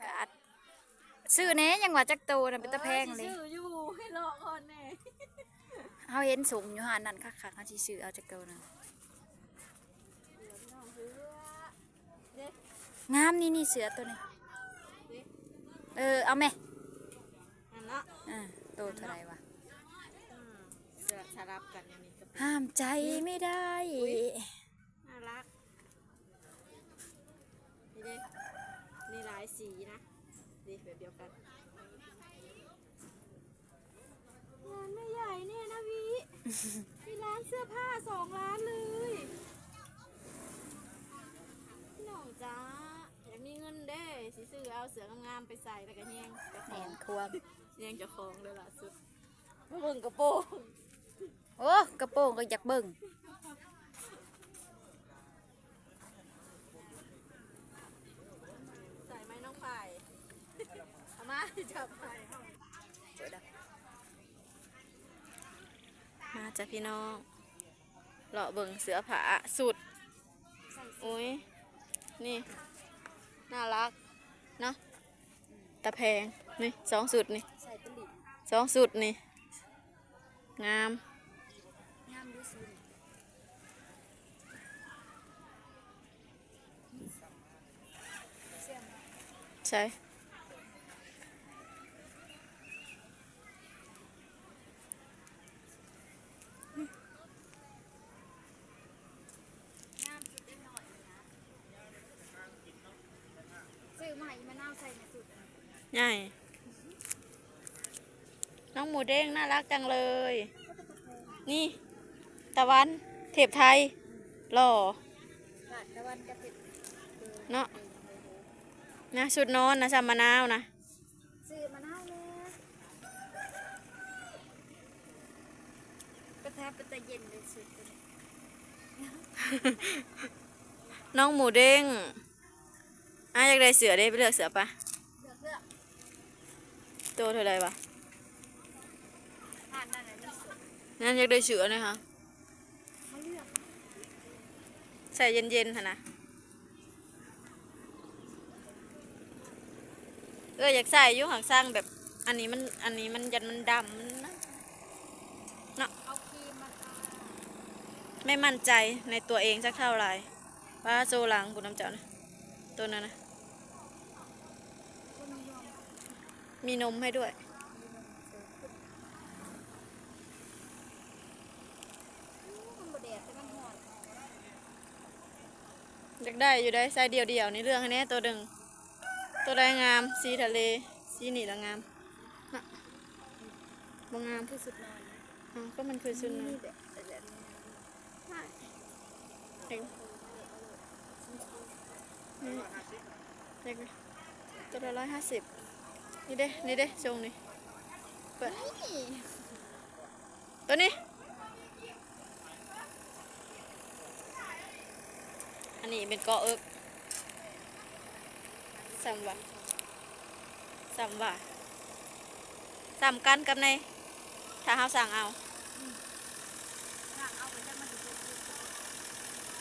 กาศซื้อเน่ยังว่าจักโตน่ะเป็นตะแพงเลยซื้ออยู่ให้รอก่อนแน่ เฮาเห็นสูงอยู่หานั่นคักๆเฮาสิซื้อเอาจักโตน่ะงามนี่เสือตัวนี้เอาแม่อันเนาะโตเท่าไหร่วะเสื้อสลับกันอย่างนี้กับห้ามใจไม่ได้น่ารักนี่เด้นี่หลายสีนะนี่แบบเดียวกันงานไม่ใหญ่เนี่ยนะวิมีร้านเสื้อผ้า2 ร้านเลยพี่น้องจ้าอยากมีเงินเด้สิซื้อเอาเสื้องามๆไปใส่แล้วก็แยงกระโปร แม่ ง นควม แยงจะคล้องเลยล่ะสุดมาเบิ่งกระโปรง โอ้กระโปรงก็อยากเบิ่งใส่ไหมน้องฝ่ายเอามาจับฝ่ายมาจ้ะพี่น้องเลาะเบิ่งเสือผาสุดอุ้ยนี่น่ารักเนาะตะแพงนี่2 สุดนี่ใส่ตะลิด2 สุดนี่งามงามดูสิใช่ซื้อใหม่มะนาวใส่ในสุด ใหญ่น้องหมูเด้งน่ารักจังเลย นี่ตะวันเทพไทยหล่อตะวันกระติด เนาะนะชุดนอนนะชามะนาวนะ ซื้อมะนาวเลยกระทะเป็นตะเย็นเลยสุด น้องหมูเด้งอยากได้เสือได้ไปเลือกเสือปะโตเท่าไรวะนั่นอยากได้เสือนะคะใส่เย็นๆค่ะนะอยากใส่ยุ่งหางสร้างแบบอันนี้มันยันมันดำมันนะเนาะไม่มั่นใจในตัวเองสักเท่าไหร่ว่าโซหลังบุญน้ำเจ้านะตัวนั้นนะมีนมให้ด้วยอยากได้อยู่ได้ใส่เดียวนี่เรื่องนี้ตัวดึงตัวใดงามสีทะเลสีนี่ละงามนะบางงามที่สุดนอนก็มันคือสุดนอนเด็กตัวละ150นี่เด้ทรงนี่เปิดตัวนี้อันนี้เป็นเกาะเอิก3 บาท3 บาท3 กันกับในถ้าเราสั่งเอา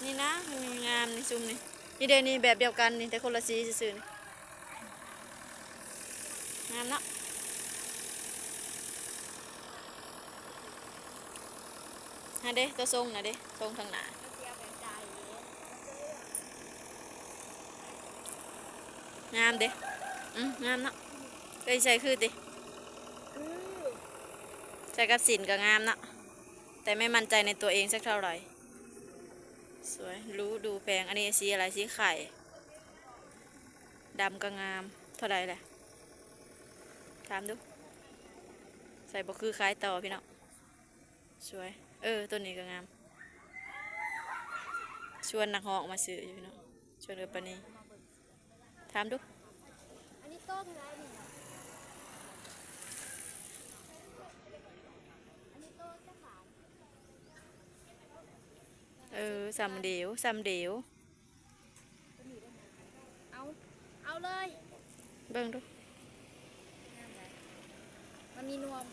นี่นะมีงามในซุ่มนี่เดนี่แบบเดียวกันนี่แต่คนละสีซื่อๆงามเนาะฮะเด้ตัวทรงนะเด้ทรงทางหน้างามเด้งามเนาะเคยใส่คือติใส่กับสินก็งามเนาะแต่ไม่มั่นใจในตัวเองสักเท่าไหร่สวยรู้ดูแพงอันนี้สีอะไรสีไข่ดำก็งามเท่าไหร่แหละถามดูใส่บ่คือคล้ายต่อพี่น้องสวยตัวนี้ก็งามชวนนักฮอกมาซื้ออยู่พี่น้องชวนปานีถามดูอันนี้โต้เท่าไหร่นี่อันนี้โต้จะขายซ้ำเดียวเอาเลย เบิ่งดู มันมีนวม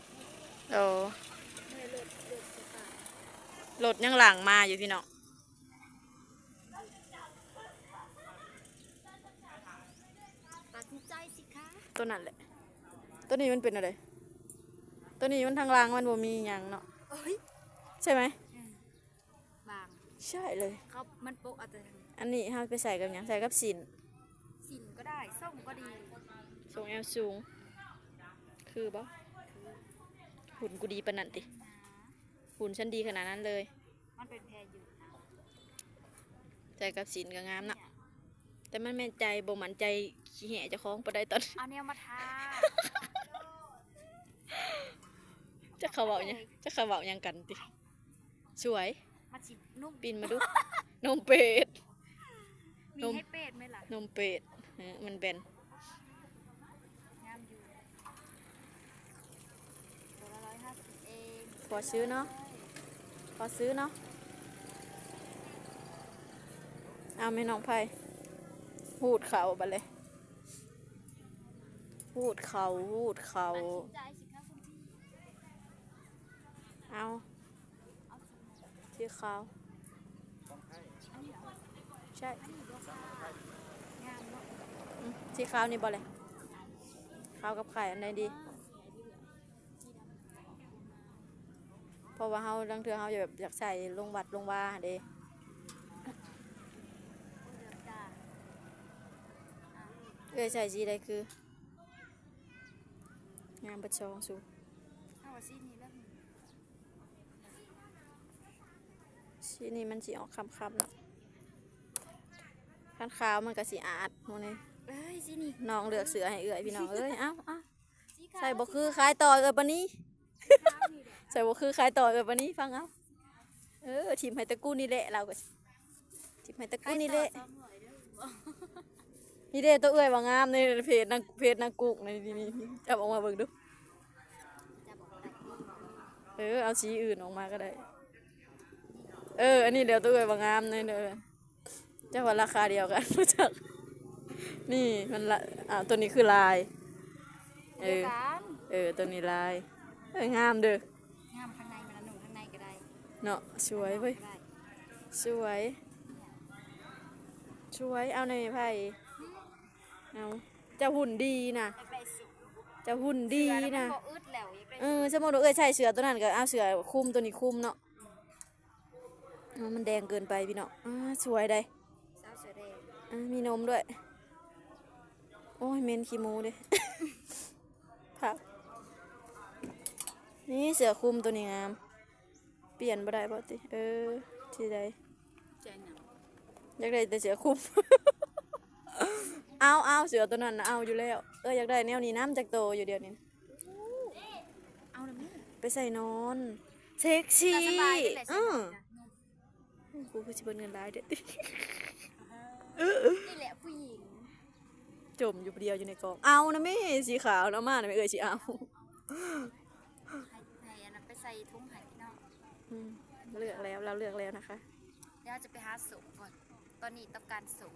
รถยังหลังมาอยู่พี่น้องตัดสินใจสิ ตัวนั้นแหละตัวนี้มันเป็นอะไรตัวนี้มันทางล่างมันบ่มีหยังเนาะ เอ้ย ใช่ไหม บาง ใช่เลย เขามันโปะเอาแต่ทาง อันนี้เฮาไปใส่กับหยังใส่กับสิน สินก็ได้ส้มก็ดี ทรงแอวสูงคือบ่หุ่นกูดีปานนั้นติหุ่นฉันดีขนาดนั้นเลย มันเป็นแพรอยู่นะ ใส่กับสินก็งามนะแต่มันแม่นใจบ่มั่นใจขี้แห่เจ้าของปานใดตอน เอาแนวมาทา จะเขาเว้าหยังจะเขาเว้าหยังกันติสวย มาจิบนุ่ม ปีนมาดู นมเป็ด มีให้เป็ดไหมล่ะ นมเป็ดมันแบน งามอยู่ตัวละ150เอง พอซื้อเนาะพอซื้อเนาะเอาแม่น้องไผ่หูดเขาบัดเลยหูดเขาหูดเขา ตัดสินใจสิคะคุณพี่ เอา เอาสีไหน ที่เขา อันนี้เหรอ ใช่ อันนี้ดูค่ะงามเนาะ ที่เขานี่บ่เลยเขากับไข่อันไหนดี สีไหนดีเหลือสีดำ เพราะว่าเฮาลังเทือเฮาแบบอยากใส่ลงวัดลงว่าเด้ เหลืองจ้าอ่ะ เอ้ยใส่สีใดคือ งามประชองสู เอาว่าสีนี้แล้ว สีนี้มันสีออกคำๆเนาะขั้นขาวมันก็สีอาดโมนี่ เอ้ยสีนี้ น้องเลือกเสือให้เอื้อยพี่น้องเอ้ยเอ้า สีขาว ใส่บ่คือคล้ายต่อเอ้ยปะนี้ สีขาวนี่แหละ ใส่บ่คือคล้ายต่อเอ้ยปะนี้ฟังเอาทีมไฮตะกู้นี่แหละเราก็ทีมไฮตะกู้นี่แหละ ใครต่อ200เด้อ นี่เด้ตัวเอื้อยว่างามในเพจนางกุกในนี่จับออกมาเบิ่งดู จะบอกอะไร เอาสีอื่นออกมาก็ได้อันนี้เดี๋ยวตัวเอื้อยว่างามในเด้อจะว่าราคาเดียวกัน รู้จักนี่มันละตัวนี้คือลาย เดียวกัน ตัวนี้ลายงามเด้อง ามข้างในมันละหนุ่มข้างในก็ได้ เนาะสวยเว้ย ก็ได้ สวยเอาในไผ่เอาเจะหุ่นดีนะ อยากได้สุก เจะหุ่นดี เสือแล้วมั นะ บ่อึดแล้วอยากได้ สมมติว่าใช่เสือตัวนั้นก็เอาเสือคุมตัวนี้คุมเนาะมันแดงเกินไปพี่เนาะสวยได้ สาวเสือแดง มีนมด้วยโอ้ยเมนขี้มูเด้ ผักนี่เสือคุมตัวนี้งามเปลี่ยนบ่ได้บ่ติที่ใด ใจหนัง อยากได้แต่เสือคุม เอาเสือตัวนั้นนะเอาอยู่แล้วอยากได้แนวนี้น้ำจากโตอยู่เดียวนี้ เอาละแม่ ไปใส่นอน เซ็กซี่ แต่สบายได้แหละใช่ไหมนะ กูคือสิเบิดเงินร้ายเด็ด นี่แหละผู้หญิง จมอยู่เดียวอยู่ในกองเอานะแม่สีขาวนะมานะไม่สิเอา ให้อันนั้นไปใส่ถุงไห่พี่น้อง อืมเลือกแล้วเราเลือกแล้วนะคะ เดี๋ยวจะไปหาส่งก่อน ตอนนี้ต้องการส่ง